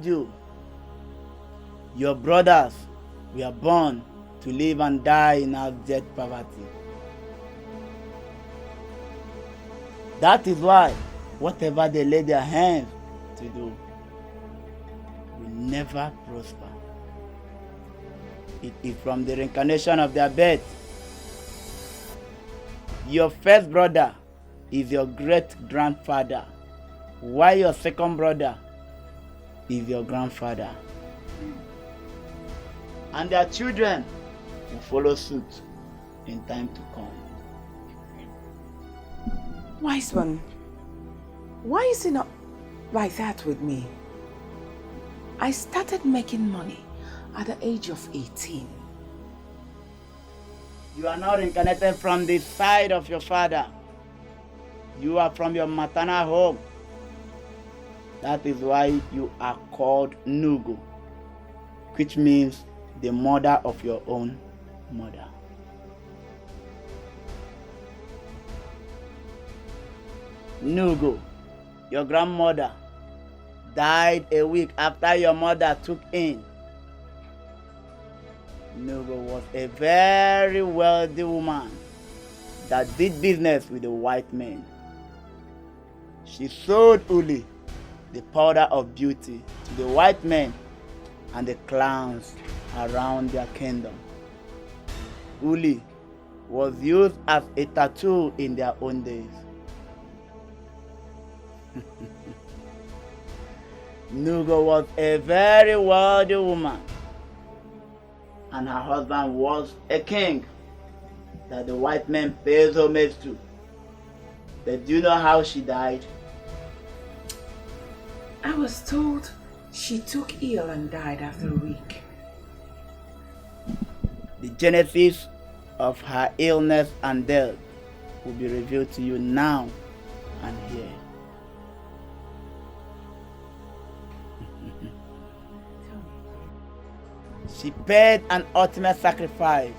you. Your brothers were born to live and die in abject poverty. That is why whatever they lay their hands to do will never prosper. It is from the reincarnation of their birth. Your first brother is your great-grandfather, while your second brother is your grandfather. And their children will follow suit in time to come. Wise one, why is it not like that with me? I started making money at the age of 18. You are not reincarnated from the side of your father. You are from your maternal home. That is why you are called Nugo, which means the mother of your own mother. Nugo, your grandmother, died a week after your mother took in. Nugo was a very wealthy woman that did business with the white men. She sold Uli, the powder of beauty, to the white men and the clowns around their kingdom. Uli was used as a tattoo in their own days. Nugo was a very wealthy woman, and her husband was a king that the white men paid homage to. But do you know how she died? I was told she took ill and died after a week. The genesis of her illness and death will be revealed to you now and here. She paid an ultimate sacrifice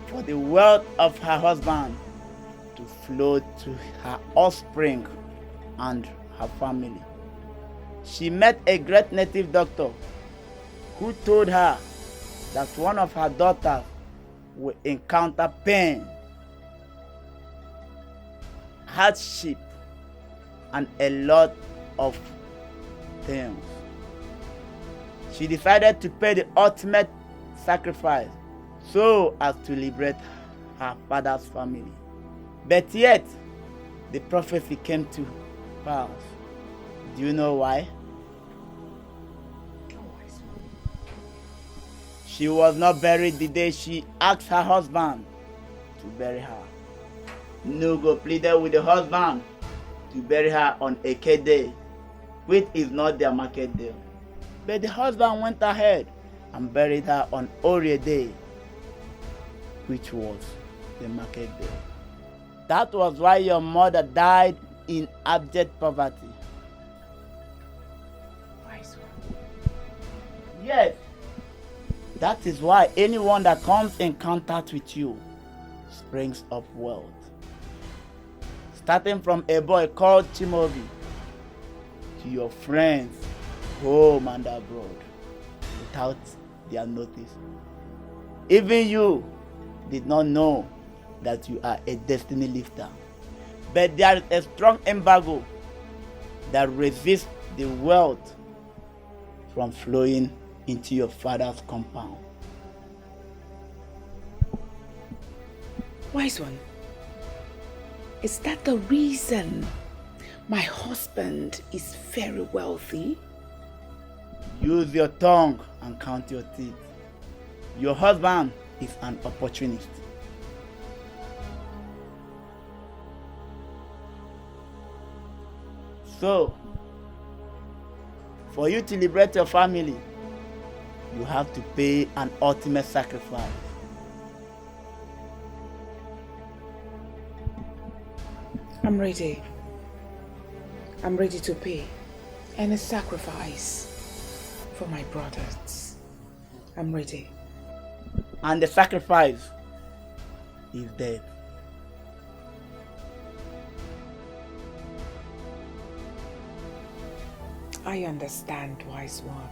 for the wealth of her husband to flow to her offspring and her family. She met a great native doctor who told her that one of her daughters will encounter pain, hardship, and a lot of things. She decided to pay the ultimate sacrifice so as to liberate her father's family. But yet, the prophecy came to pass. Do you know why? She was not buried the day she asked her husband to bury her. Nugo pleaded with the husband to bury her on Eke Day, which is not their market day. But the husband went ahead and buried her on Orie Day, which was the market day. That was why your mother died in abject poverty. Yes, that is why anyone that comes in contact with you springs up wealth. Starting from a boy called Chimobi to your friends, home and abroad, without their notice. Even you did not know that you are a destiny lifter. But there is a strong embargo that resists the wealth from flowing into your father's compound. Wise one, is that the reason my husband is very wealthy? Use your tongue and count your teeth. Your husband is an opportunist. So, for you to liberate your family, you have to pay an ultimate sacrifice. I'm ready. I'm ready to pay any sacrifice for my brothers. I'm ready. And the sacrifice is death. I understand, wise one.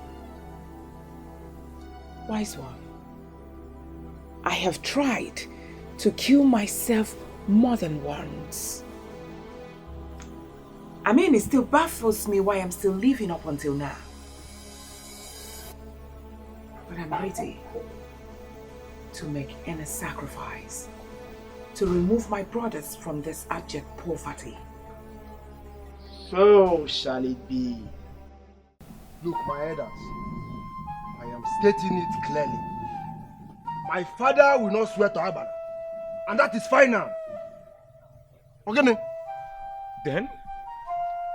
Wise one. I have tried to kill myself more than once. I mean, it still baffles me why I'm still living up until now. But I'm ready to make any sacrifice to remove my brothers from this abject poverty. So shall it be. Look, my elders, I am stating it clearly. My father will not swear to Abana, and that is final. Okay? Then,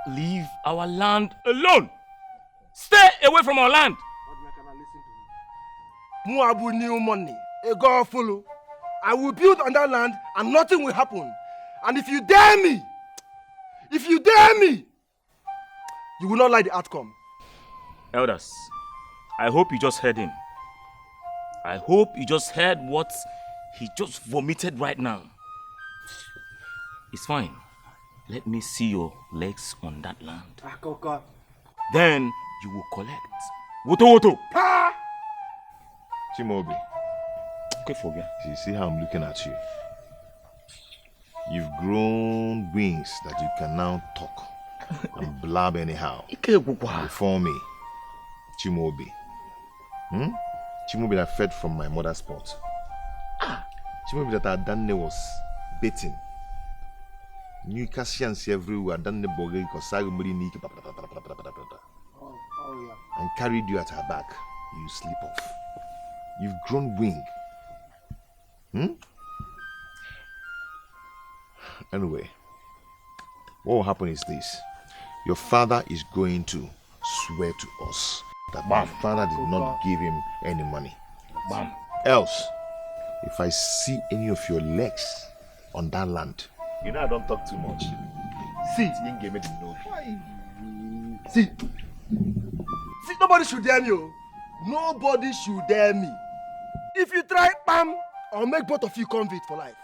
leave our land alone. Stay away from our land. Muabu new money, a god follow. I will build on that land and nothing will happen. And if you dare me, you will not like the outcome. Elders, I hope you just heard him. I hope you just heard what he just vomited right now. It's fine. Let me see your legs on that land. Then you will collect. Woto. Chimobi. Okay, forget. You see how I'm looking at you? You've grown wings that you can now talk and blab anyhow. Before me, Chimobi. Chimobi that fed from my mother's pot. Chimobi that Adanne was baiting. New Cassians everywhere, Adanne Boge, Kosagumri Niki, and carried you at her back. You slip off. You've grown wing. Anyway, what will happen is this. Your father is going to swear to us that my father did not give him any money. Else, if I see any of your legs on that land, you know I don't talk too much. See, nobody should dare me. Nobody should dare me. If you try, bam, I'll make both of you convict for life.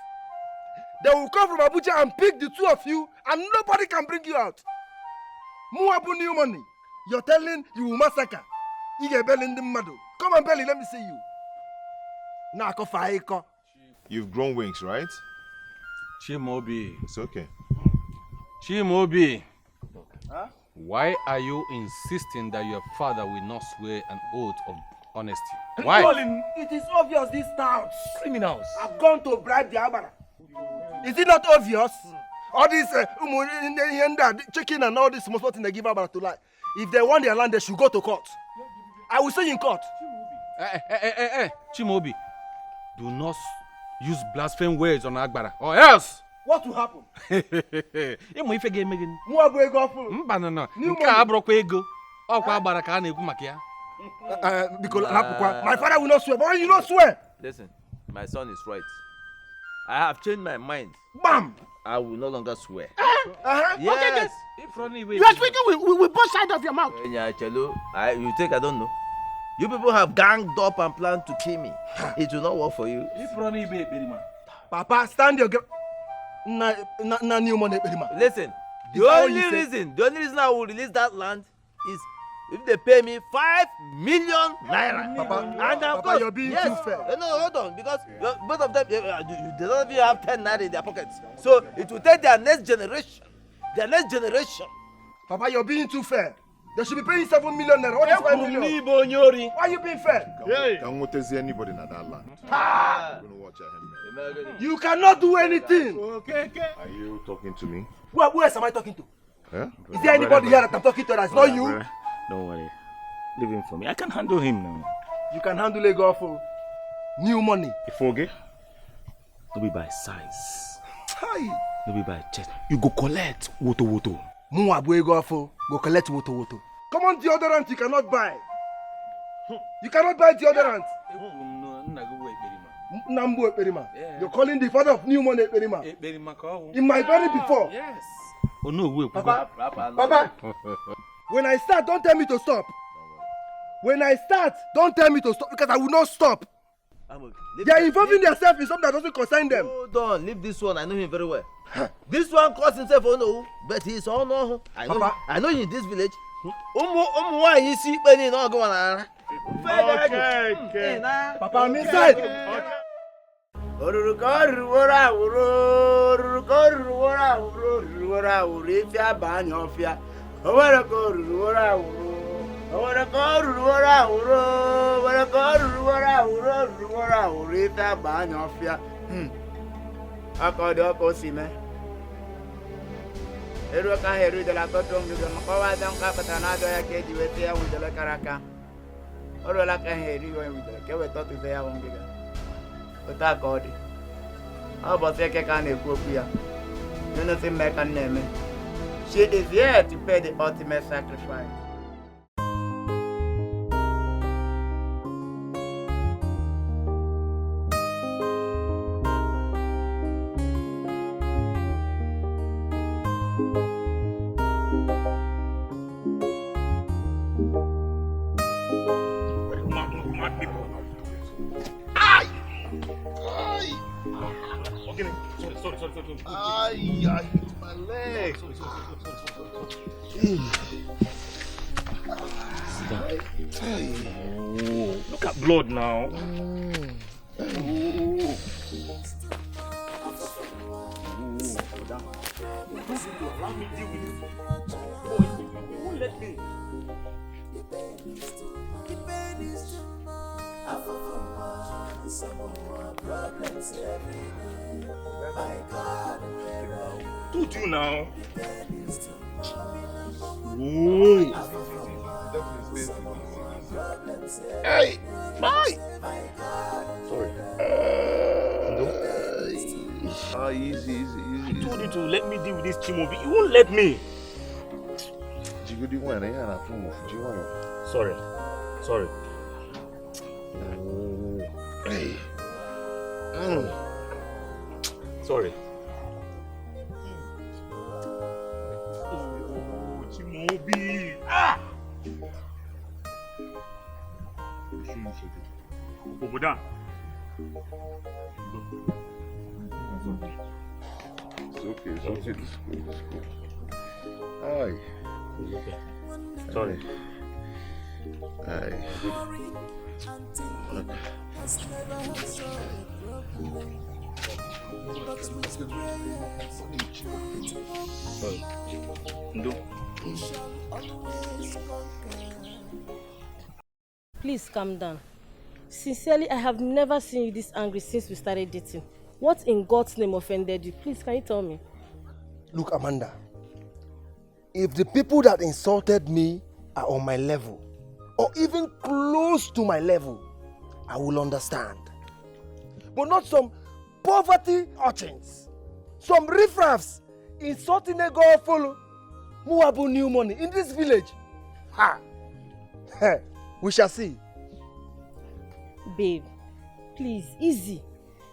They will come from Abuja and pick the two of you, and nobody can bring you out. Muabu new money. You're telling you will massacre. You get belly in the madu. Come on, belly, let me see you. Nako faiko. You've grown wings, right? Chimobi. It's okay. Chimobi. Huh? Why are you insisting that your father will not swear an oath of honesty? Why? It is obvious these touts, Criminals. have gone to bribe the Abara. Is it not obvious? All this chicken and all this small thing they give Abara to lie. If they want their land, they should go to court. I will say in court. Chimobi, do not use blasphemous words on Agbara, or else. What will happen? Ịmụ ife ga-eme gị. Muabu ego ọfụrụ. Mba nọ. Nke a abụrụkwa ego. Ọkwa Agbara ka a na-ekwu maka ya. Because my father will not swear. But why you not swear? Listen, my son is right. I have changed my mind. Bam! I will no longer swear. Yes. You are speaking with both sides of your mouth. You think I don't know? You people have ganged up and planned to kill me. It will not work for you. Papa, stand your ground. Na new money. Listen, the only reason I will release that land is if they pay me 5 million naira. Papa, and of course, you're being too fair. No, hold on, because both of them, they don't even have 10 naira in their pockets. So it will take their next generation. Papa, you're being too fair. They should be paying 7 million naira. What is 5 million? Why are you being fair? Don't want to see anybody in that land. I'm going to watch him. You cannot do anything. Okay. Are you talking to me? Who else am I talking to? Huh? Is there anybody here that I'm talking to that's not you? Brother, don't worry. Leave him for me. I can handle him now. You can handle a girl for new money. If okay, don't be by size. Hi. Don't be by chest. You go collect woto. Muabu ego for go collect woto. Come on, deodorant you cannot buy. You cannot buy deodorant. Nambu Eperima. You're calling the father of new money Eperima. In my body before. Yes. Oh no, Papa. When I start, don't tell me to stop. When I start, don't tell me to stop because I will not stop. They are involving themselves in something that doesn't concern them. Hold on, leave this one. I know him very well. This one calls himself Ono, but he's Ono. I know him in this village. Nwaanyị isi ikpe niile ọgụ nara. Okay. Papa, I'm inside. Oruru ka oruru wora woro, oruru ka oruru wora woro, oruru wora woro ife abanya ofia. Owere ka oruru wora woro, owere ka oruru wora woro, owere ka oruru wora woro, oruru wora woro ife abanya ofia. Akodi oko sime. Eru ka heru de la totom de makawa dan ka patana do ya ke diwete ya wudele karaka. Oro la ka heru yo wudele ke we totu de ya wongiga. Ota kodi. Abo se ke ka na ekwu okwu ya. You see me can name. She is here to pay the ultimate sacrifice. I hit my leg. Oh, look at blood now. Let me deal with it. Oh, won't let me. Don't you now? Whoa! Hey, bye. Sorry. Easy. I told you to let me deal with this Chimobi. You won't let me. Sorry. Oh. Hey. Sorry. Oh, Chimobi. Ah! Oboda. It's okay. It's cool. Aye. Okay. Sorry. Aye. Sorry. Ndo. Please calm down. Sincerely, I have never seen you this angry since we started dating. What in God's name offended you? Please, can you tell me? Look, Amanda, if the people that insulted me are on my level, or even close to my level, I will understand. But not some poverty urchins, some riffraffs insulting a girl follow who have new money in this village. Ha! We shall see. Babe, please, easy.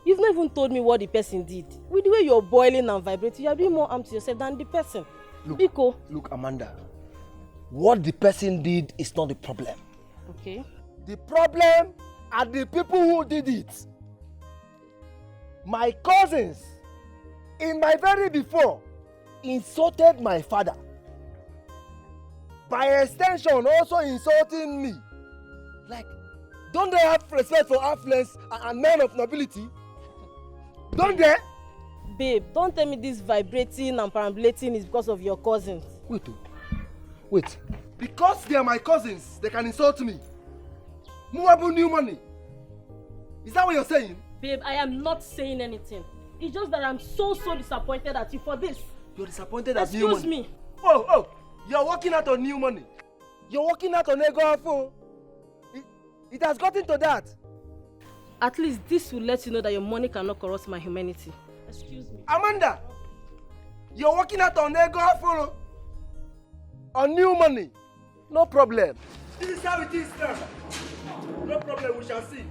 You've not even told me what the person did. With the way you're boiling and vibrating, you're doing more harm to yourself than the person. Look, Amanda, what the person did is not the problem. Okay. The problem are the people who did it. My cousins, in my very before, insulted my father. By extension, also insulting me. Like, don't they have respect for affluence and men of nobility? Don't they? Babe, don't tell me this vibrating and perambulating is because of your cousins. Wait. Because they are my cousins, they can insult me. Muabu new money. Is that what you're saying? Babe, I am not saying anything. It's just that I'm so disappointed at you for this. You're disappointed at new money? Excuse me. Oh, you're working out on new money. You're working out on ego phone. It has gotten to that. At least this will let you know that your money cannot corrupt my humanity. Excuse me. Amanda, you're working out on ego phone. On new money. No problem. This is how it is now. No problem, we shall see.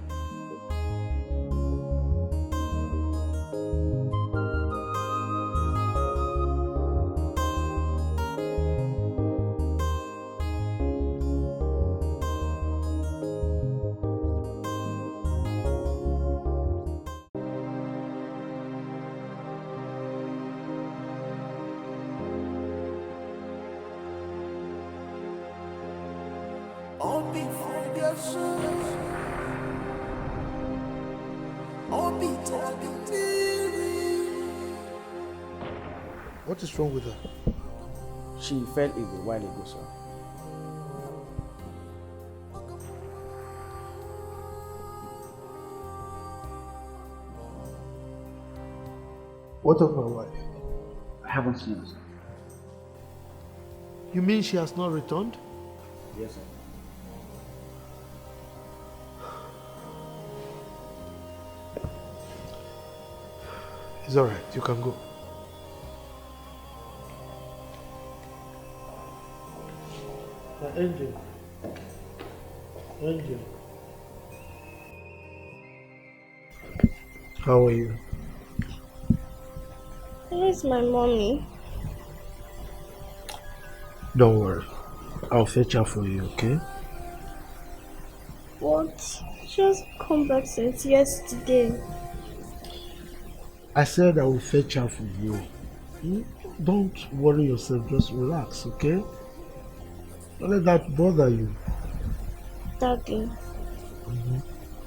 What is wrong with her? She fell ill a while ago, sir. What of my wife? I haven't seen her, sir. You mean she has not returned? Yes, sir. It's alright, you can go. Angel. Angel. How are you? Where's my mommy? Don't worry. I'll fetch her for you, okay? What? She hasn't come back since yesterday. I said I will fetch her for you. Don't worry yourself, just relax, okay? Don't let that bother you. Daddy,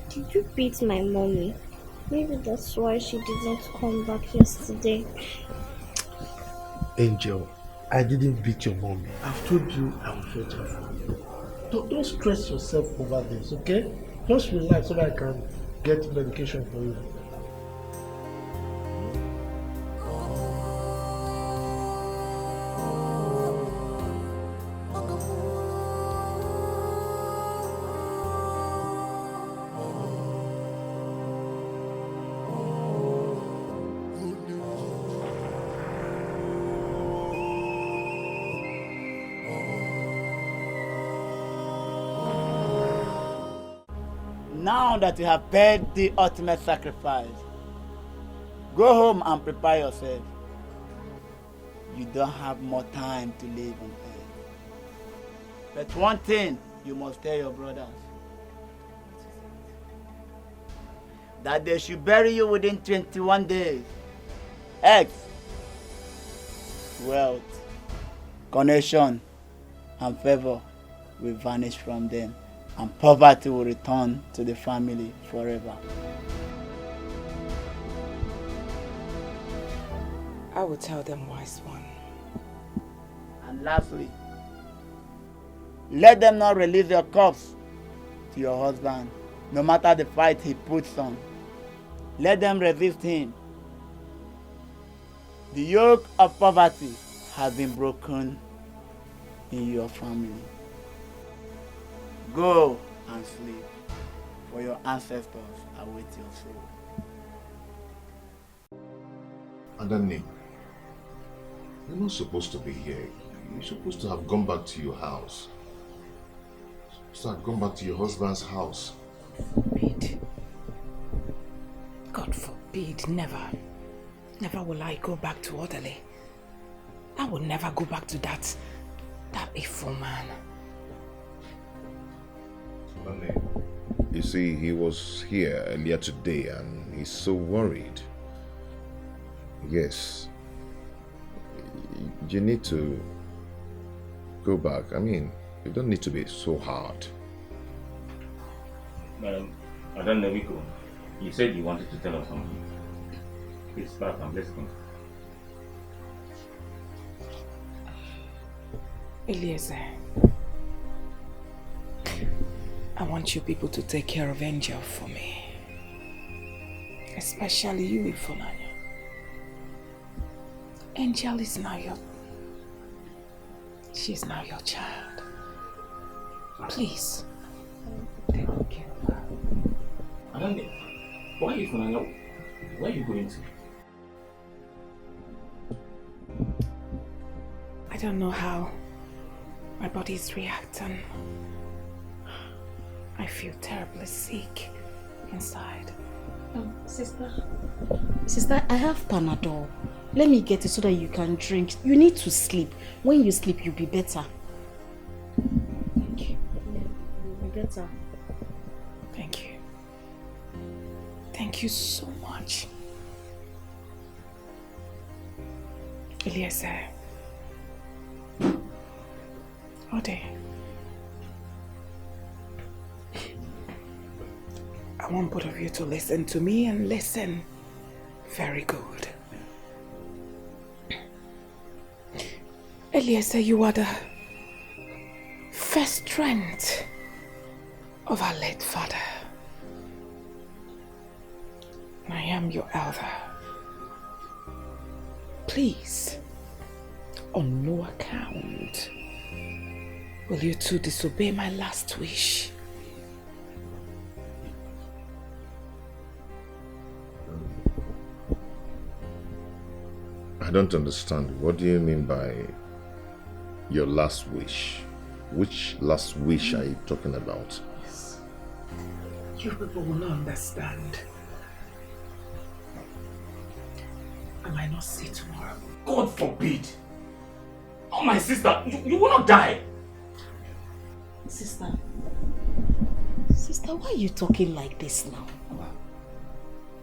did you beat my mommy? Maybe that's why she did not come back yesterday. Angel, I didn't beat your mommy. I've told you I will fetch her for you. Don't stress yourself over this, okay? Just relax so that I can get medication for you. Now that you have paid the ultimate sacrifice, go home and prepare yourself. You don't have more time to live on earth. But one thing you must tell your brothers, that they should bury you within 21 days. X, wealth, connection, and favor will vanish from them, and poverty will return to the family forever. I will tell them, wise one. And lastly, let them not release your corpse to your husband, no matter the fight he puts on. Let them resist him. The yoke of poverty has been broken in your family. Go and sleep, for your ancestors await your soul. Adani, you're not supposed to be here. You're supposed to have gone back to your house. You're supposed to have gone back to your husband's house. Forbid. God forbid, never. Never will I go back to Orderly. I will never go back to that evil man. You see, he was here earlier today and he's so worried. Yes. You need to go back. I mean, you don't need to be so hard. Madam, Adaniwiko, you said you wanted to tell us something. Please start and let's go. Eliezer, I want you people to take care of Angel for me. Especially you, Ifunanya. Angel is now she's now your child. Please, take care of her. Adani, why Ifunanya? Where are you going to? I don't know how my body is reacting. I feel terribly sick inside. Sister, I have Panadol. Let me get it so that you can drink. You need to sleep. When you sleep, you'll be better. Thank you. You'll be better. Thank you. Thank you so much. Eliezer. Ode. want both of you to listen to me and listen very good. Eliezer, you are the first strength of our late father. I am your elder. Please, on no account will you two disobey my last wish. I don't understand. What do you mean by your last wish? Which last wish are you talking about? Yes. You people will not understand. I might not see tomorrow. God forbid! Oh, my sister, you will not die! Sister, why are you talking like this now?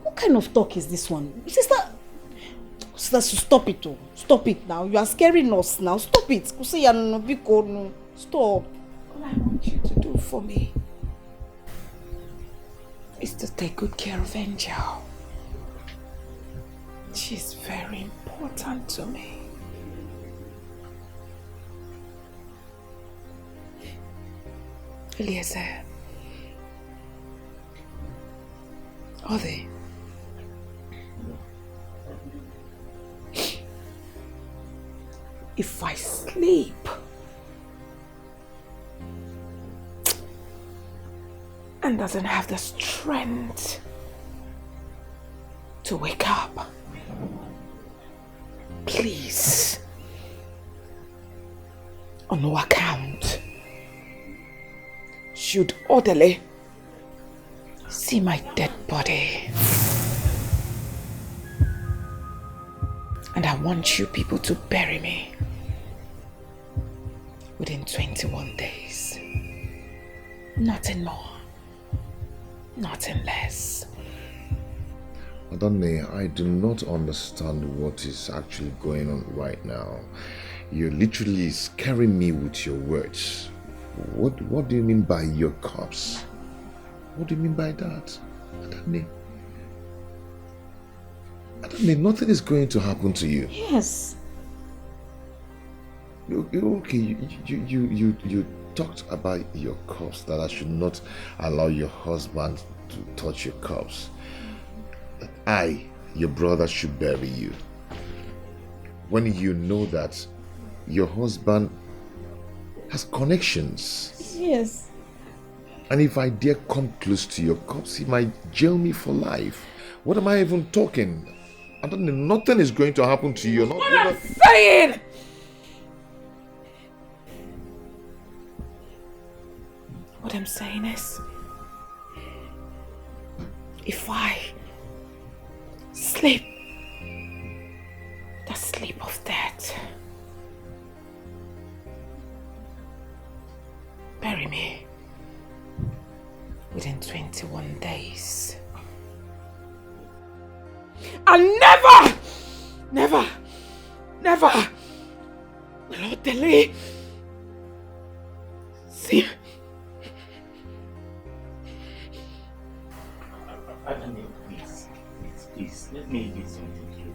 What kind of talk is this one? Sister, stop it. Oh. Stop it now. You are scaring us now. Stop it. Stop. All I want you to do for me is to take good care of Angel. She's very important to me. Eliezer. Ode. If I sleep, and doesn't have the strength to wake up, please, on no account should orderly see my dead body. And I want you people to bury me within 21 days. Nothing more, nothing less. Onny, I do not understand what is actually going on right now. You're literally scaring me with your words. What do you mean by your corpse? What do you mean by that? Onny, nothing is going to happen to you. Yes. Okay, you talked about your corpse, that I should not allow your husband to touch your corpse. I, your brother, should bury you. When you know that your husband has connections. Yes. And if I dare come close to your corpse, he might jail me for life. What am I even talking? I don't know, nothing is going to happen to you. What I'm saying! What I'm saying is, if I sleep the sleep of death, bury me within 21 days. And never will delay. See. Please, let me get something clear.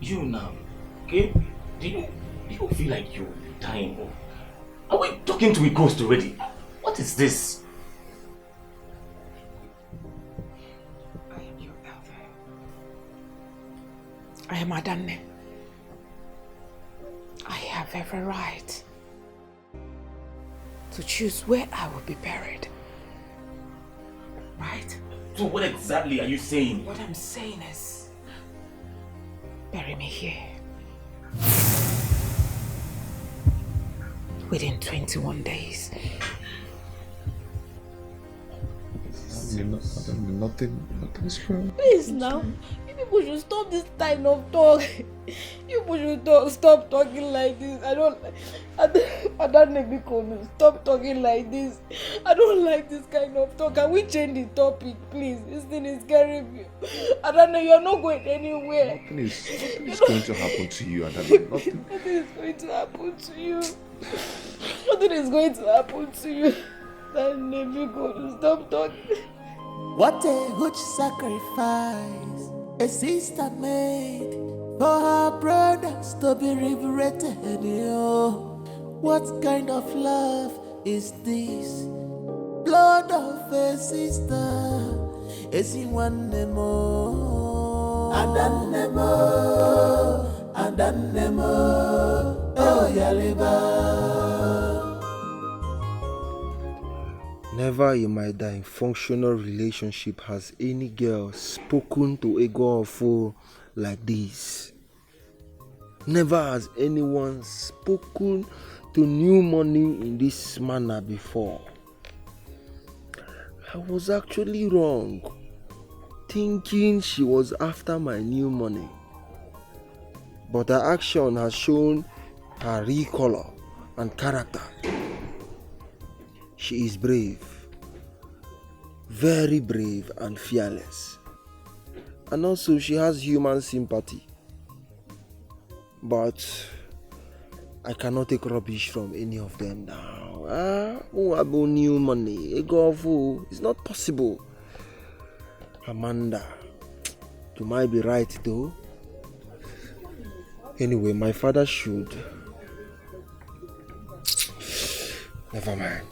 You now, okay? Do you feel like you're dying? Or are we talking to a ghost already? What is this? I am your elder. I am Adane. I have every right to choose where I will be buried. Right? So what exactly are you saying? What I'm saying is, bury me here within 21 days. Nothing is wrong. Please now, you people should stop this kind of talk. You people should stop talking like this. I don't stop talking like this. I don't like this kind of talk. Can we change the topic, please? This thing is scaring me. I don't know, you're not going anywhere. Nothing is going to happen to you. Nothing is going to happen to you. Nothing is going to happen to you. Then if you go to stop talking. What a huge sacrifice a sister made for her brothers to be liberated. What kind of love is this? Blood of a sister. Is he one more? And then more. Oh, Yaliba. Never in my functional relationship has any girl spoken to a girl for like this. Never has anyone spoken to new money in this manner before. I was actually wrong, thinking she was after my new money. But her action has shown her real color and character. She is brave, very brave and fearless. And also she has human sympathy. But I cannot take rubbish from any of them now. Who about new money? A girl fool. It's not possible. Amanda, you might be right though. Anyway, my father should. Never mind.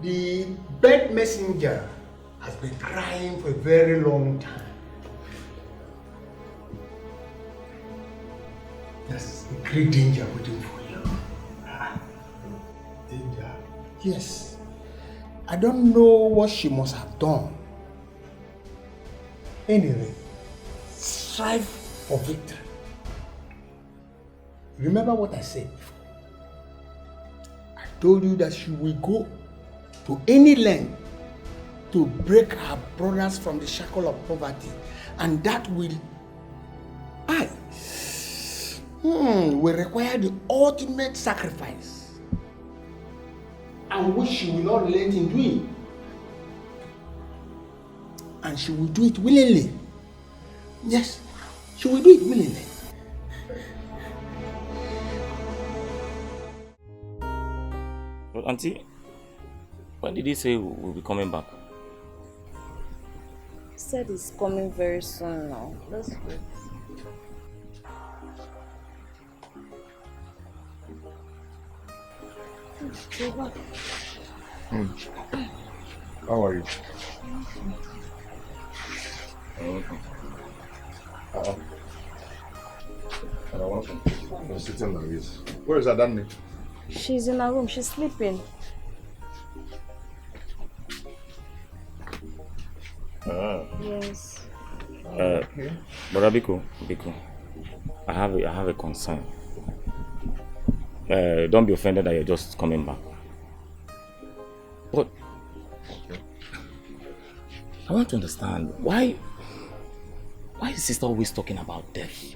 The bed messenger has been crying for a very long time. There's a great danger waiting for you. Danger? Yes. I don't know what she must have done. Anyway, strive for victory. Remember what I said before. I told you that she will go to any length to break her brothers from the shackle of poverty, and that will require the ultimate sacrifice, and which she will not relent in doing, and she will do it willingly. Yes, she will do it willingly. But Auntie, when did he say we'll be coming back? He said he's coming very soon now. Let's wait. How are you? You're sitting like this. Where is Adani? She's in her room. She's sleeping. Yes. Brother Biko, I have a concern. Don't be offended that you're just coming back. But I want to understand why is sister always talking about death?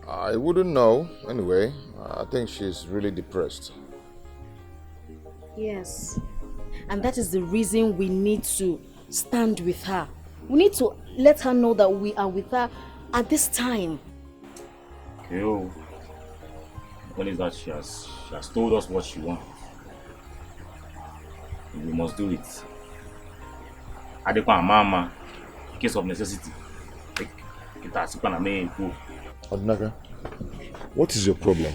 I wouldn't know. Anyway, I think she's really depressed. Yes. And that is the reason we need to stand with her. We need to let her know that we are with her at this time. Okay, what is that? She has told us what she wants. We must do it. Adequate mama, in case of necessity. Odnaga, what is your problem?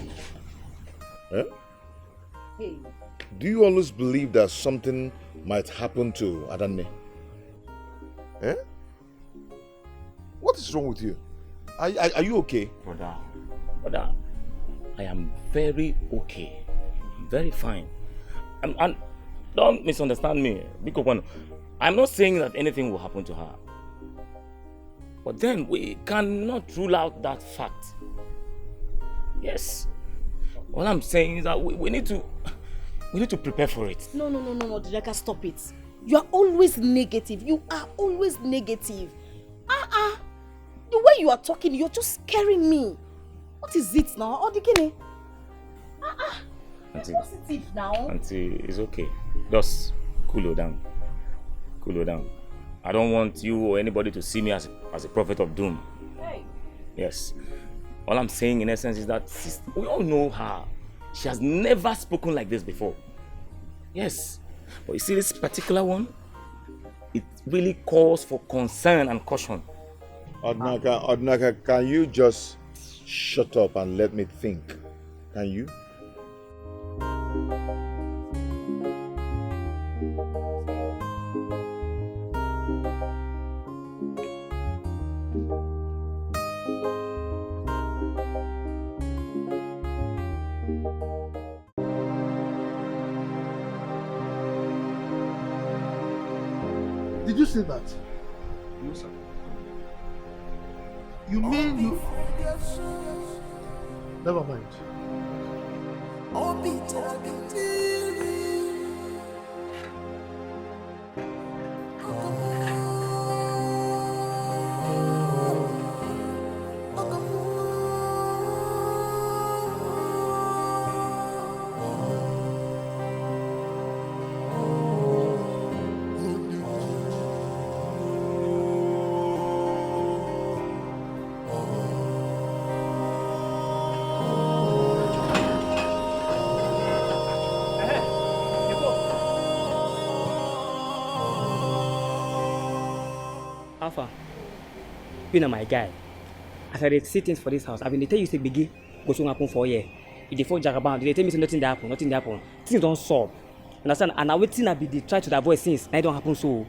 Eh? Hey. Do you always believe that something might happen to Adane? Eh? What is wrong with you? Are you okay? Brother, I am very okay. Very fine. And don't misunderstand me. Because I'm not saying that anything will happen to her. But then we cannot rule out that fact. Yes. All I'm saying is that we need to prepare for it. No, Dikeh, stop it. You are always negative. You are always negative. The way you are talking, you're just scaring me. What is it now? Oh, Dikeh. Be positive now. Auntie, it's okay. Just cool down. Cool down. I don't want you or anybody to see me as a prophet of doom. Hey. Yes. All I'm saying in essence is that we all know her. She has never spoken like this before. Yes. But you see this particular one? It really calls for concern and caution. Odnaka, can you just shut up and let me think? Can you? Did you say that? No, sir. You mean you... Never mind. Alpha, you know my guy. As I see things for this house, I've been tell you say biggie go soon happen for a year. If they fall jagaban, they tell me say nothing happen. Things don't solve. Understand? And I waiting I be they try to avoid things. It don't happen so.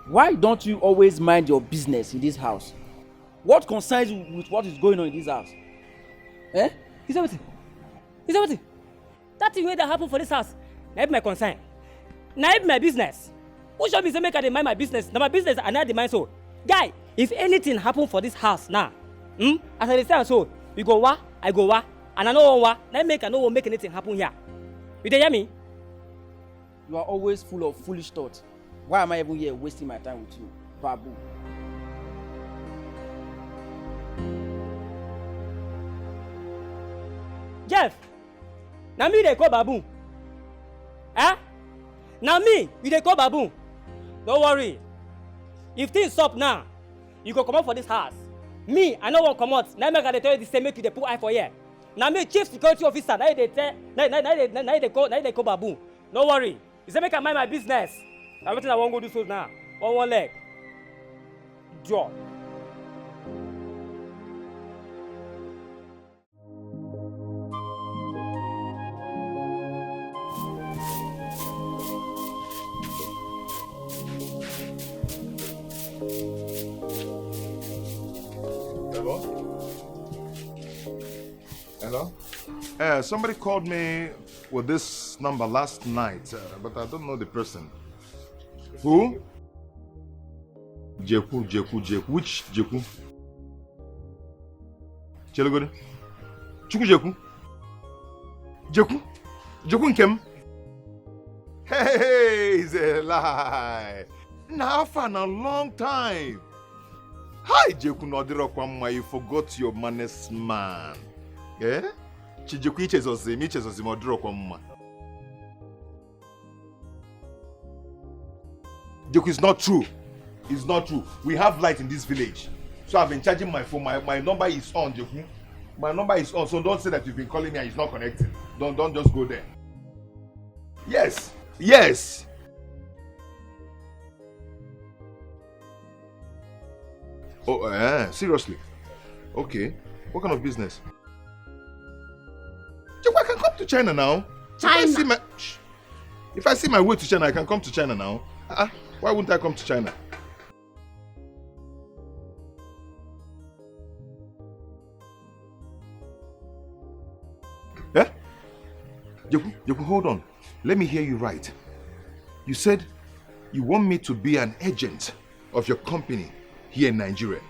Why don't you always mind your business in this house? What concerns you with what is going on in this house? Eh? Is everything? That thing wey that happen for this house, na my concern. Na my business. Who should be say make I dey mind my business? Na my business and I dey mind so. Guy, if anything happen for this house now, as I dey say so, you go wa, I go wa, and I no wan wa, na make I no wan make anything happen here. You dey hear me? You are always full of foolish thoughts. Why am I even here wasting my time with you, Babu? Jeff, na me dey call Babu. Eh? Na me you dey call Babu. Don't worry. If things stop now, you go come out for this house. Me, I no wan come out. Na make I dey tell you the same make you dey put eye for here. Na me chief security officer. Na you dey tell. Na you dey call Babu. No worry. You say make I mind my business. Everything I wan go do so now. One leg. Draw. Hello? Somebody called me with this number last night, but I don't know the person. Who? Jeku. Which Jeku? Chelogode? Chuku Jeku? Jeku Nkem? Hey, it's a lie. Now for a long time. Hi, Jeku Nodiro Kwamma, you forgot your manners, man. Eh? Chijeku ichezozim Odiro Kwamma. Jeku, it's not true. It's not true. We have light in this village. So I've been charging my phone. My number is on, Jeku. My number is on. So don't say that you've been calling me and it's not connected. Don't just go there. Yes. Oh, seriously? Okay. What kind of business? I can come to China now. China? If I see my way to China, I can come to China now. Why wouldn't I come to China? Yeah? Jeku, hold on. Let me hear you right. You said you want me to be an agent of your company here in Nigeria.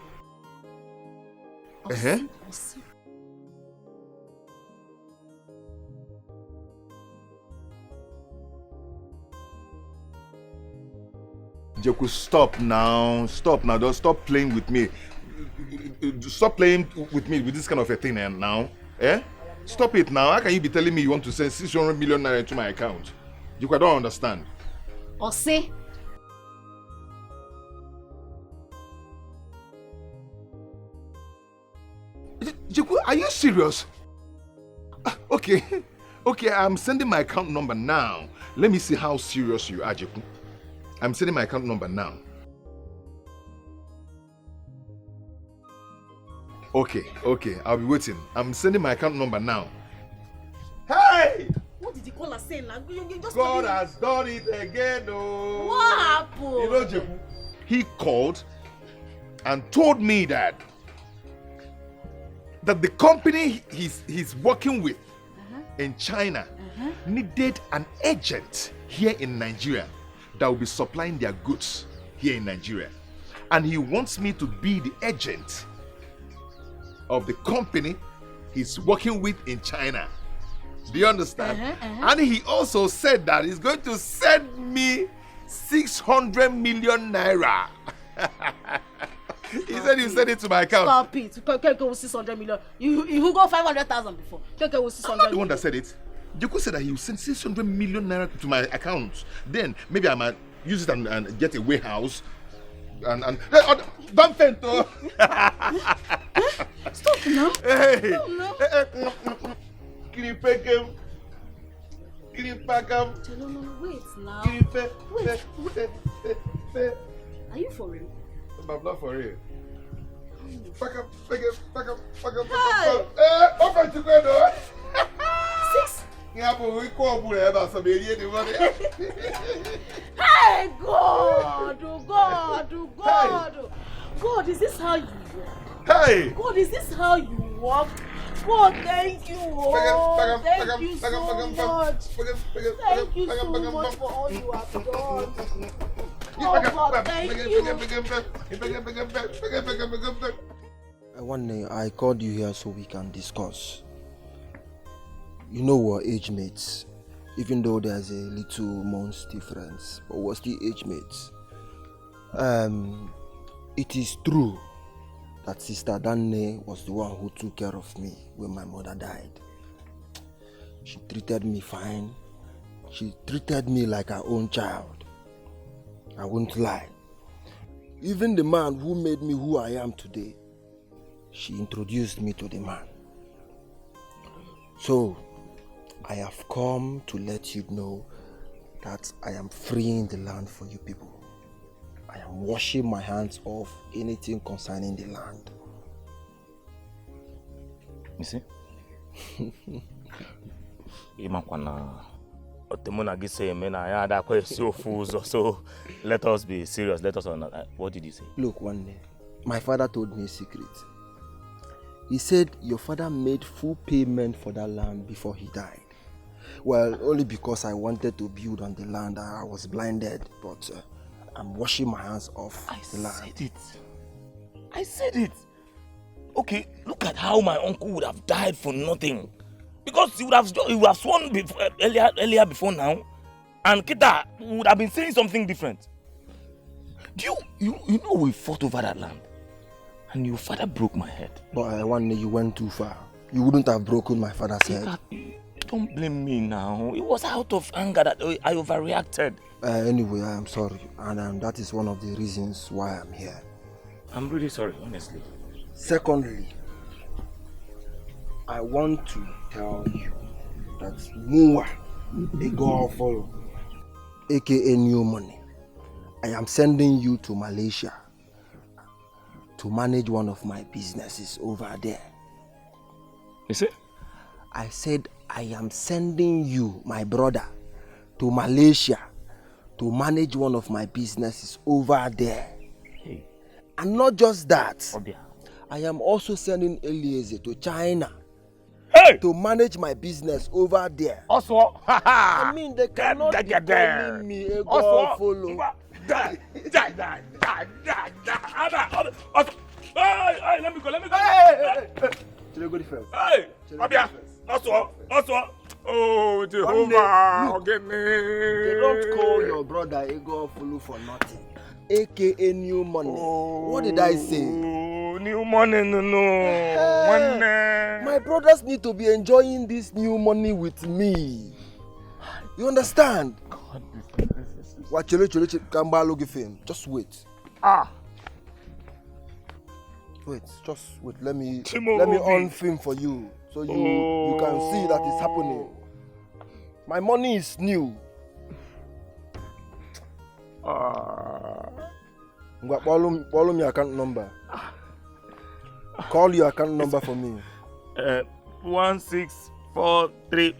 Jeku, stop now. Stop now. Don't stop playing with me. Stop playing with me with this kind of a thing now. Eh? Stop it now. How can you be telling me you want to send 600 million naira into my account? Jeku, I don't understand. Ose. Jeku, are you serious? Okay. Okay, I'm sending my account number now. Let me see how serious you are, Jeku. I'm sending my account number now. Okay, I'll be waiting. I'm sending my account number now. Hey! What did you call us saying? Like, you just God has done it again, oh. What happened? You know, Jeku, he called and told me that the company he's working with in China needed an agent here in Nigeria that will be supplying their goods here in Nigeria. And he wants me to be the agent of the company he's working with in China. Do you understand? And he also said that he's going to send me 600 million naira. He said he sent it to my account. Stop it. Keke was 600 million. You go 500,000 before. Keke was 600 I'm not the one that said it. Jeku said that he will send 600 million naira to my account. Then maybe I might use it and get a warehouse. And don't faint, oh. Stop now. Hey. Stop now. No, wait now. Wait. Are you for real? I'm not for real. Pack up. Hey! Open to go, no? 6? Yeah, but we call about some idiot. Hey, God! God, is this how you walk? Hey! God, is this how you walk? God, thank you. Thank you so much. Thank you so much for all you have done. Oh, God, thank you. Onny, I called you here so we can discuss. You know we're age mates, even though there's a little months difference, but we're still age mates. It is true that Sister Danne was the one who took care of me when my mother died. She treated me fine. She treated me like her own child. I won't lie. Even the man who made me who I am today, she introduced me to the man. So, I have come to let you know that I am freeing the land for you people. I am washing my hands off anything concerning the land. You see? So let us be serious. Let us not. What did you say? Look, one day, my father told me a secret. He said your father made full payment for that land before he died. Well, only because I wanted to build on the land, I was blinded, but I'm washing my hands off the land. I said it. Okay, look at how my uncle would have died for nothing. Because he would have sworn before, earlier before now, and Kita would have been saying something different. Do you know we fought over that land, and your father broke my head. But one day you went too far. You wouldn't have broken my father's head. Don't blame me now. It was out of anger that I overreacted. Anyway, I am sorry, and that is one of the reasons why I'm here. I'm really sorry, honestly. Secondly, I want to tell you that Mua, a girl follow, aka New Money, I am sending you to Malaysia to manage one of my businesses over there. You see? I said I am sending you, my brother, to Malaysia to manage one of my businesses over there. Hey. And not just that, Obia. I am also sending Eliezer to China. Hey! To manage my business over there. Also, I mean, they cannot be calling me a girl follow. Hey, let me go. Hey! Go first. Hey, Abia. Also. Oh, Jehovah, forgive me. They don't call your brother a girl follow for nothing. aka new money. What did I say? New money, no. My brothers need to be enjoying this new money with me. You understand? Watch Kambalo give him. Just wait. Wait, just wait. Let me on film for you, so you can see that it's happening. My money is new. Call me account number. Call your account number for me. 1643.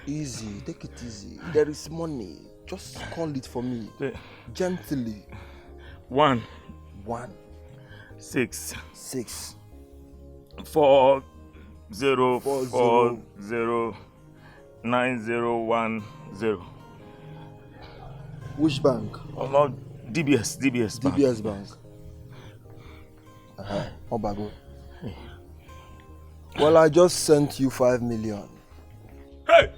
Easy, take it easy. There is money. Just call it for me. Gently. 1 6 4 0 4 0 9010. Which bank? No, DBS Bank. DBS Bank. Obago. Well, I just sent you 5 million. Hey!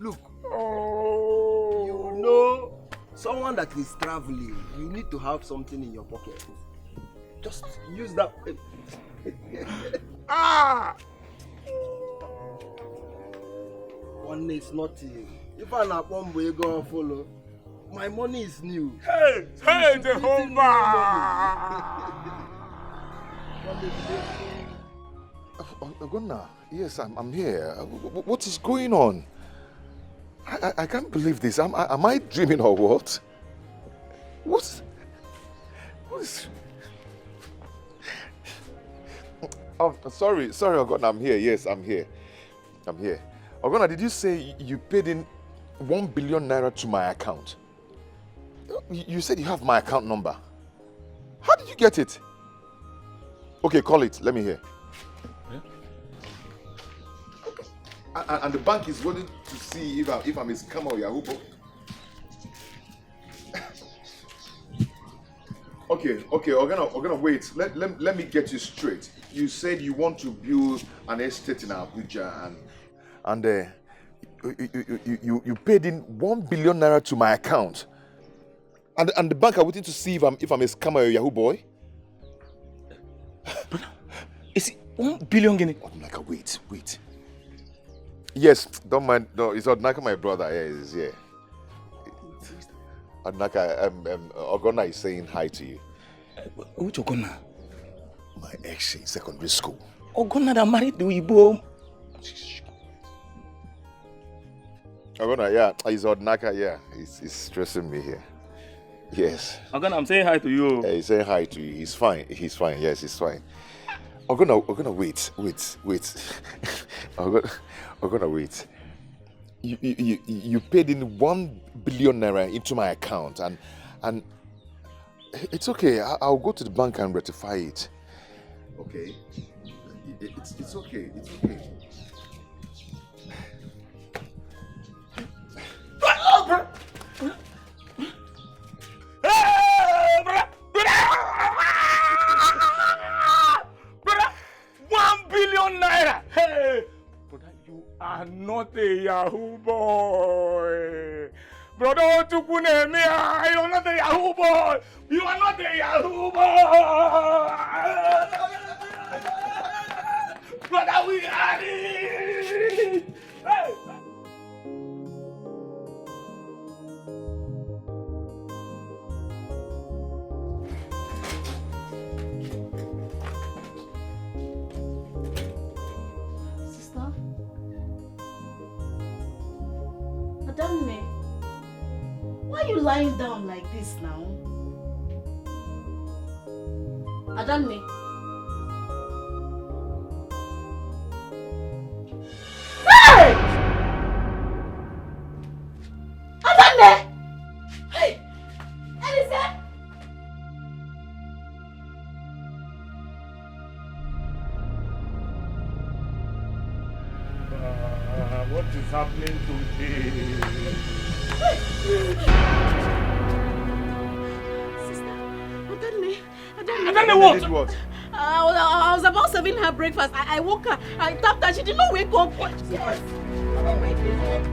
Look. You know, someone that is traveling, you need to have something in your pocket. Just use that. One is nothing. If I'm not one way go follow, my money is new. Hey, Jehovah! Ogonna, yes, I'm here. What is going on? I can't believe this. Am I dreaming or what? What is... Oh, sorry, Ogonna, I'm here. Yes, I'm here. Ogonna, did you say you paid in 1 billion naira to my account? You said you have my account number. How did you get it? Okay, call it. Let me hear. And the bank is wanting to see if I'm a scammer or Yahoo. Okay, Ogonna, wait. Let me get you straight. You said you want to build an estate in Abuja, and you paid in 1 billion naira to my account, and the bank are waiting to see if I'm a scammer or Yahoo boy. Is it 1 billion guinea? Odnaka, wait. Yes, don't mind. No, it's Odnaka, my brother. Yeah, he's here. Odnaka, Ogonna is saying hi to you. Which Ogonna? My ex in secondary school. Ogonna that married the Igbo. Ogonna, yeah, he's Odnaka, yeah. He's stressing me here. Yes. Ogonna, I'm saying hi to you. Yeah, he's saying hi to you. He's fine. Yes, he's fine. Ogonna, wait. Ogonna, wait. You paid in 1 billion naira into my account, and it's okay. I'll go to the bank and rectify it. Okay. It's okay. It's okay. 1 billion naira! Hey! Brother, you are not a Yahoo boy! Brother, you're not a Yahoo boy! You are not a Yahoo boy! Brother, we are it! Hey! Adanne, why are you lying down like this now? Adanne. Hey! Adanne! Hey! Elisa! What is happening today? Sister, Adanne, Adanne, what? I was about serving her breakfast. I woke her. I tapped her. She did not wake up. Yes. Oh my goodness.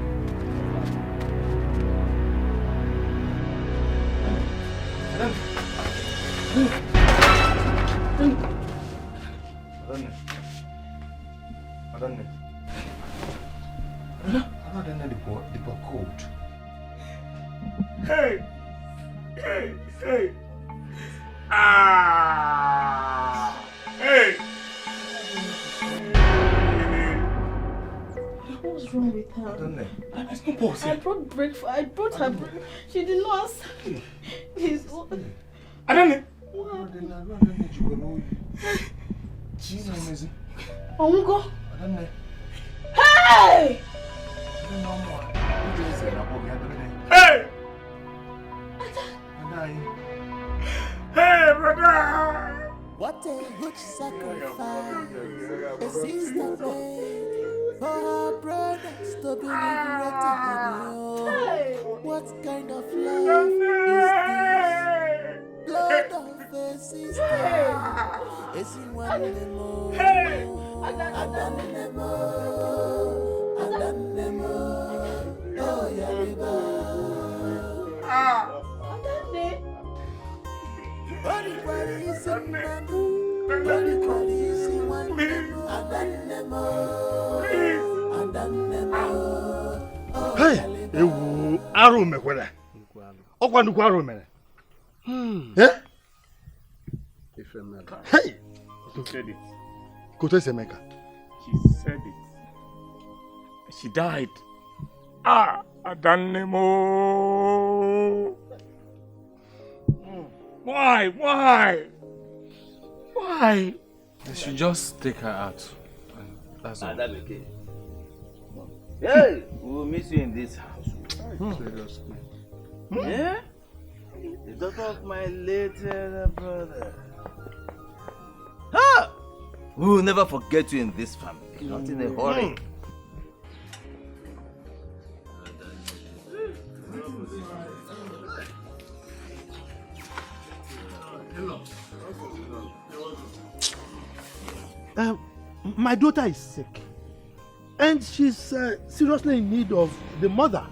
Hey! Hey! Hey! Ah! Hey! What's wrong with her? I brought breakfast. I brought her breakfast. She did not answer. Please. I don't know. Ongo. Hey! Hey! Hey, brother! What a huge sacrifice a sister made for her brothers to be liberated in you. What kind of love is this? Blood of a sister. Is it one more? Adanemo. Oh, Yaliba. Hey, ewu aro mekwere. Okwa ndukwa aro mere. Eh? Hey, She said it. Kote Semeka. She said it. She died. Ah, Adanemo. Why? Why? Why? They should just take her out. That's all. That's okay. Hey, we will miss you in this house. Seriously. Yeah? The daughter of my late brother. Ha! We will never forget you in this family. Not in a hurry. My daughter is sick, and she's seriously in need of the mother.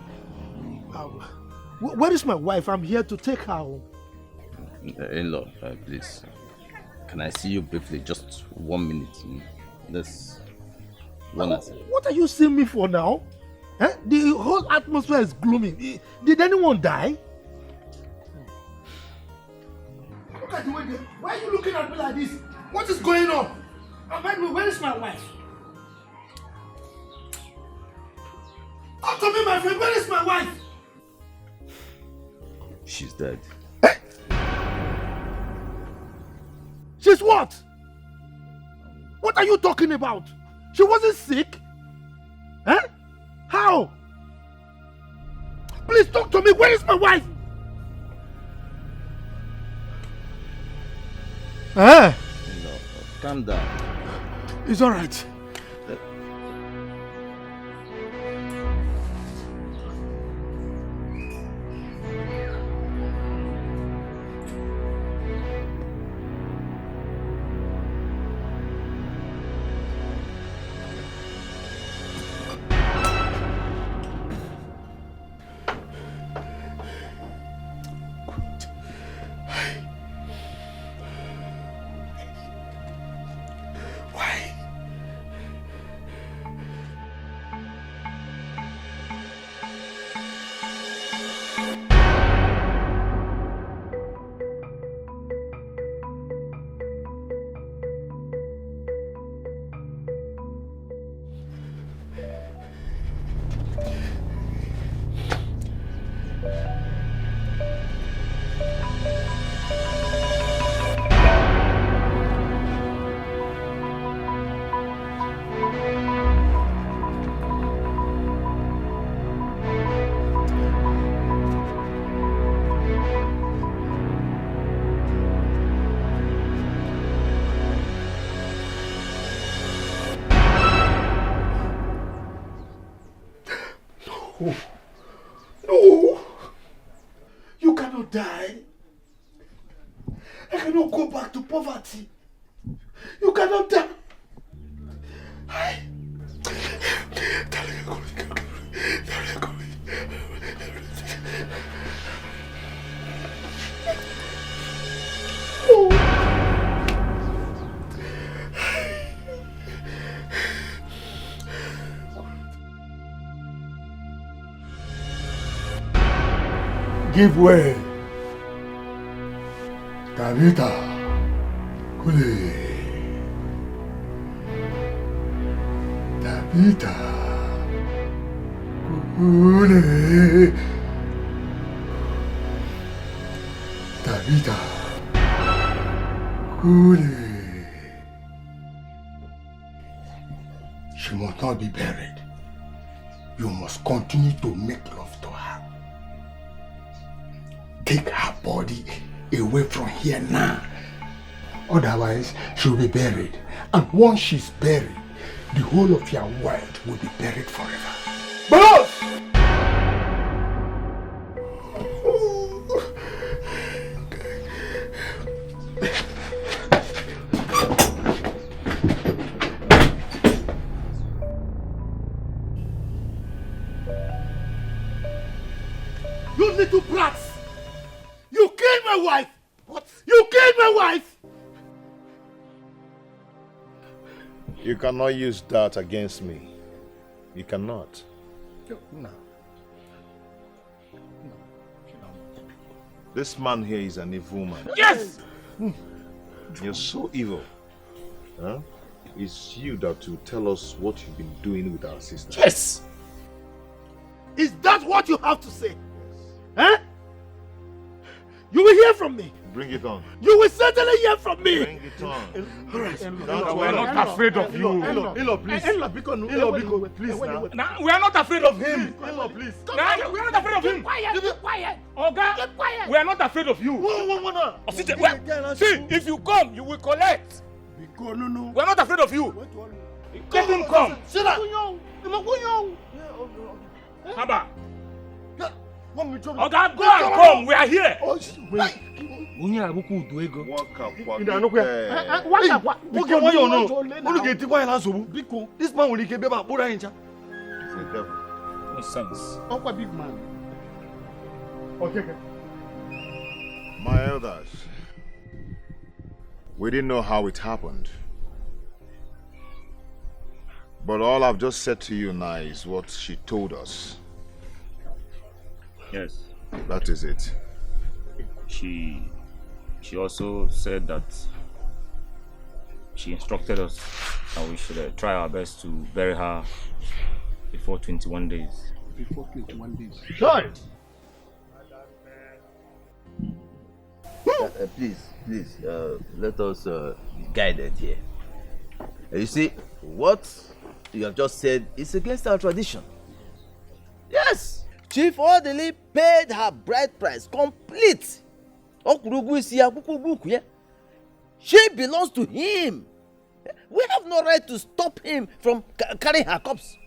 Where is my wife? I'm here to take her home. In-law, please. Can I see you briefly? Just 1 minute. Let's run us. What are you seeing me for now? Eh? The whole atmosphere is gloomy. Did anyone die? Look at the way why are you looking at me like this? What is going on? Where is my wife? Talk to me, my friend. Where is my wife? She's dead. She's what? What are you talking about? She wasn't sick? Eh? How? Please talk to me. Where is my wife? No, calm down. It's all right. No! You cannot die. I cannot go back to poverty. You cannot tell. Give way. Tabitha. Kule. Tabitha. Kule. Tabitha. Kule. She must not be buried. You must continue to make love to her. Take her body away from here now. Otherwise, she'll be buried. And once she's buried, the whole of your world will be buried forever. Boss! You little brats! You killed my wife! What? You killed my wife! You cannot use that against me. You cannot. No. This man here is an evil man. Yes! You're so evil. Huh? It's you that will tell us what you've been doing with our sister. Yes! Is that what you have to say? Huh? You will hear from me. Bring it on. You will certainly hear from me. Bring it on. We're not afraid of you. Elo, please. Please, now. We are not afraid of him. Elo, please. We are not afraid of him. Keep quiet. Oga, we are not afraid of you. See, if you come, you will collect. We are not afraid of you. Let him come. Haba. Oga, go and come. We are here. This man will be about Buddha. It's a devil. No sense. Uncle big man. Okay. My elders, we didn't know how it happened. But all I've just said to you now is what she told us. Yes. That is it. She also said that she instructed us that we should try our best to bury her before 21 days. Before 21 days. Sure. Please, let us be guided here. You see, what you have just said is against our tradition. Yes, Chief Orderly paid her bride price complete. She belongs to him. We have no right to stop him from carrying her corpse.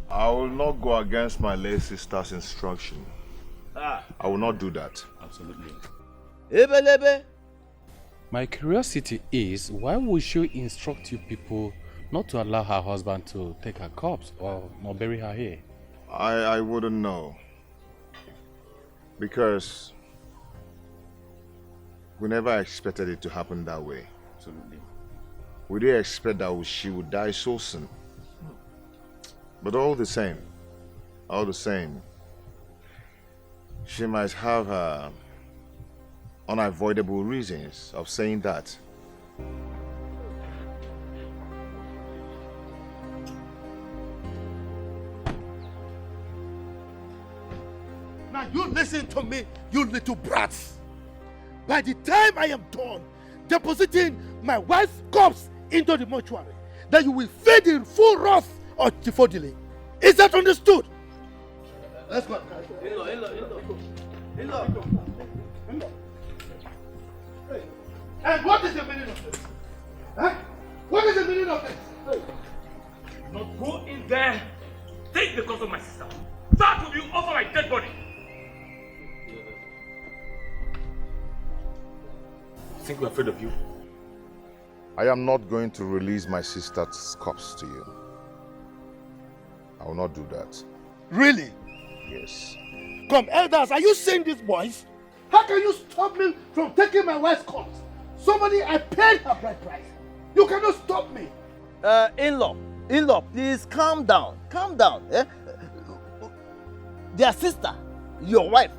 I will not go against my late sister's instruction. I will not do that. Absolutely. My curiosity is, why would she instruct you people not to allow her husband to take her corpse or not bury her here? I wouldn't know. Because we never expected it to happen that way. Absolutely. We didn't expect that she would die so soon. But all the same, she might have unavoidable reasons of saying that. Now you listen to me, you little brats. By the time I am done depositing my wife's corpse into the mortuary, then you will feel the full wrath of Tifodile. Is that understood? Let's go. And what is the meaning of this? Huh? What is the meaning of this? Not go in there. Take the corpse of my sister. That will be over my dead body. think we're afraid of you? I am not going to release my sister's corpse to you. I will not do that. Really? Yes. Come, elders, are you seeing these boys? How can you stop me from taking my wife's corpse? Somebody, I paid her bride price. You cannot stop me. In-law, please calm down. Calm down. Eh? Their sister, your wife,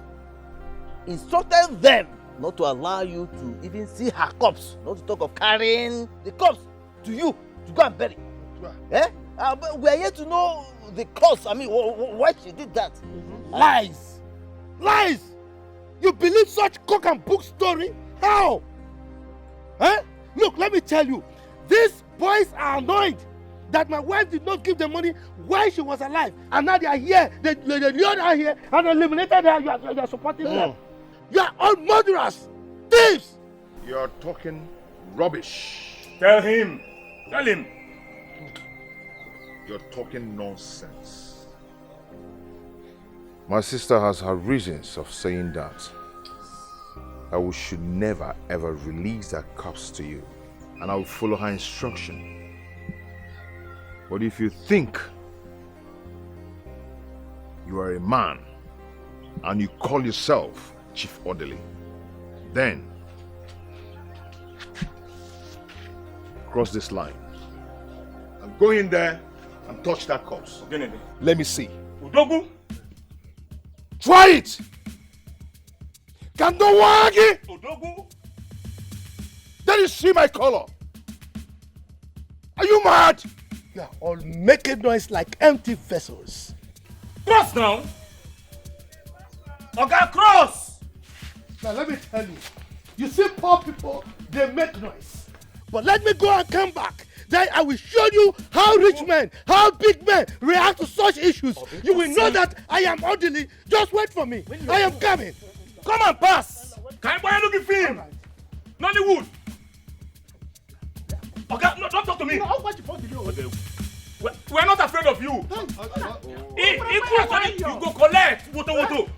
instructed them not to allow you to even see her corpse, not to talk of carrying the corpse to you to go and bury. Eh? But we are here to know the cause. I mean, why she did that. Lies! Lies! You believe such cock and book story? How? Eh? Look, let me tell you, these boys are annoyed that my wife did not give them money while she was alive, and now they are here. They lured her here and eliminated her. You are supporting them. You are all murderers, thieves. You are talking rubbish. Tell him. Tell him. You're talking nonsense. My sister has her reasons of saying that. We should never ever release that corpse to you, and I will follow her instruction. But if you think you are a man and you call yourself Chief Orderly, then cross this line and go in there and touch that corpse. Let me see. Udogu. Try it. Kandowagi. Udogu. Then you see my color. Are you mad? You are all making noise like empty vessels. Cross now. Okay, cross. Now let me tell you, you see poor people, they make noise. But let me go and come back. Then I will show you how rich men, how big men react to such issues. You will know that I am orderly. Just wait for me. I am coming. Come and pass. Can I buy a looking film? Nollywood. Okay, no, don't talk to me. We're not afraid of you. You go collect. Woto.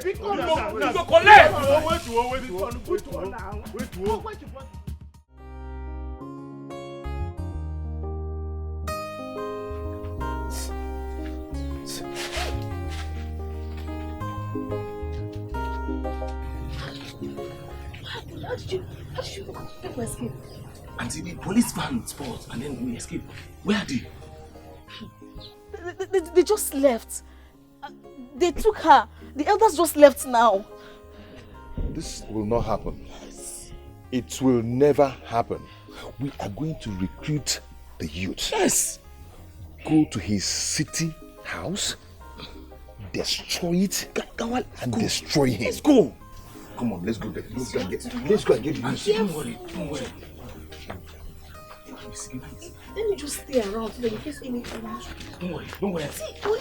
You go collect. Wait. How did you escape? Auntie, the police van spot and then we escaped. Where are they? They just left. They took her. The elders just left now. This will not happen. It will never happen. We are going to recruit the youth. Yes. Go to his city house, destroy it, and destroy him. Let's go. Come on, let's go there. Let's go and get the news. Don't worry. Let me just stay around so that in case anything happens. Don't worry. See, I will